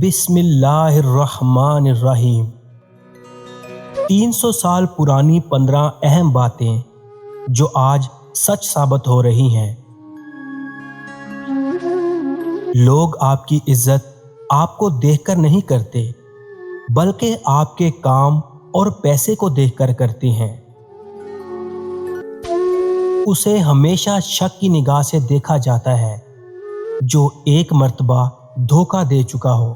بسم اللہ الرحمن الرحیم۔ 300 سال پرانی 15 اہم باتیں جو آج سچ ثابت ہو رہی ہیں۔ لوگ آپ کی عزت آپ کو دیکھ کر نہیں کرتے بلکہ آپ کے کام اور پیسے کو دیکھ کر کرتے ہیں۔ اسے ہمیشہ شک کی نگاہ سے دیکھا جاتا ہے جو ایک مرتبہ دھوکہ دے چکا ہو۔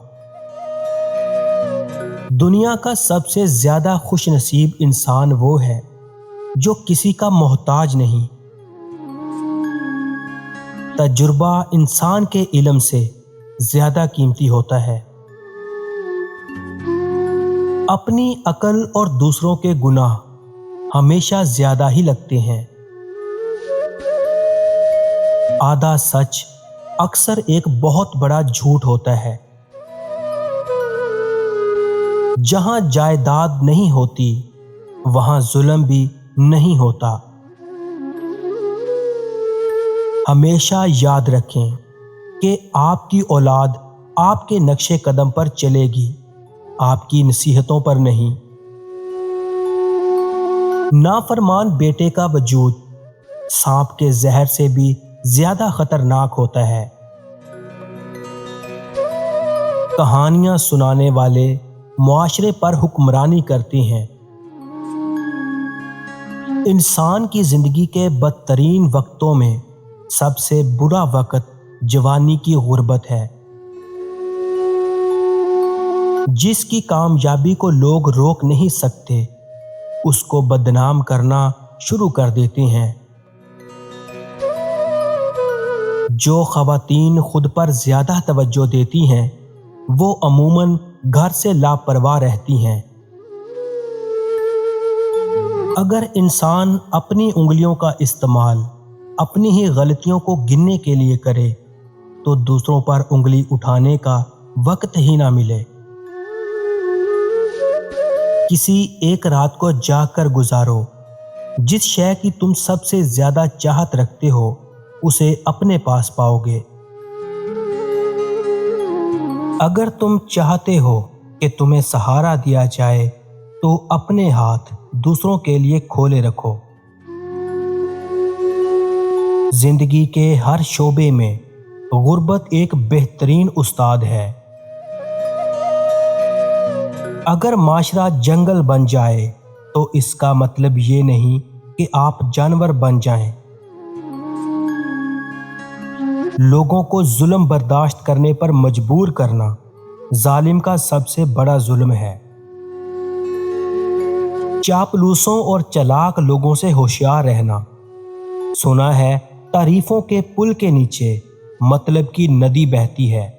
دنیا کا سب سے زیادہ خوش نصیب انسان وہ ہے جو کسی کا محتاج نہیں۔ تجربہ انسان کے علم سے زیادہ قیمتی ہوتا ہے۔ اپنی عقل اور دوسروں کے گناہ ہمیشہ زیادہ ہی لگتے ہیں۔ آدھا سچ اکثر ایک بہت بڑا جھوٹ ہوتا ہے۔ جہاں جائیداد نہیں ہوتی وہاں ظلم بھی نہیں ہوتا۔ ہمیشہ یاد رکھیں کہ آپ کی اولاد آپ کے نقش قدم پر چلے گی، آپ کی نصیحتوں پر نہیں۔ نافرمان بیٹے کا وجود سانپ کے زہر سے بھی زیادہ خطرناک ہوتا ہے۔ کہانیاں سنانے والے معاشرے پر حکمرانی کرتے ہیں۔ انسان کی زندگی کے بدترین وقتوں میں سب سے برا وقت جوانی کی غربت ہے۔ جس کی کامیابی کو لوگ روک نہیں سکتے اس کو بدنام کرنا شروع کر دیتے ہیں۔ جو خواتین خود پر زیادہ توجہ دیتی ہیں وہ عموماً گھر سے لاپرواہ رہتی ہیں۔ اگر انسان اپنی انگلیوں کا استعمال اپنی ہی غلطیوں کو گننے کے لیے کرے تو دوسروں پر انگلی اٹھانے کا وقت ہی نہ ملے۔ کسی ایک رات کو جاگ کر گزارو۔ جس شے کی تم سب سے زیادہ چاہت رکھتے ہو اسے اپنے پاس پاؤ گے۔ اگر تم چاہتے ہو کہ تمہیں سہارا دیا جائے تو اپنے ہاتھ دوسروں کے لیے کھولے رکھو۔ زندگی کے ہر شعبے میں غربت ایک بہترین استاد ہے۔ اگر معاشرہ جنگل بن جائے تو اس کا مطلب یہ نہیں کہ آپ جانور بن جائیں۔ لوگوں کو ظلم برداشت کرنے پر مجبور کرنا ظالم کا سب سے بڑا ظلم ہے۔ چاپلوسوں اور چلاک لوگوں سے ہوشیار رہنا۔ سنا ہے تعریفوں کے پل کے نیچے مطلب کی ندی بہتی ہے۔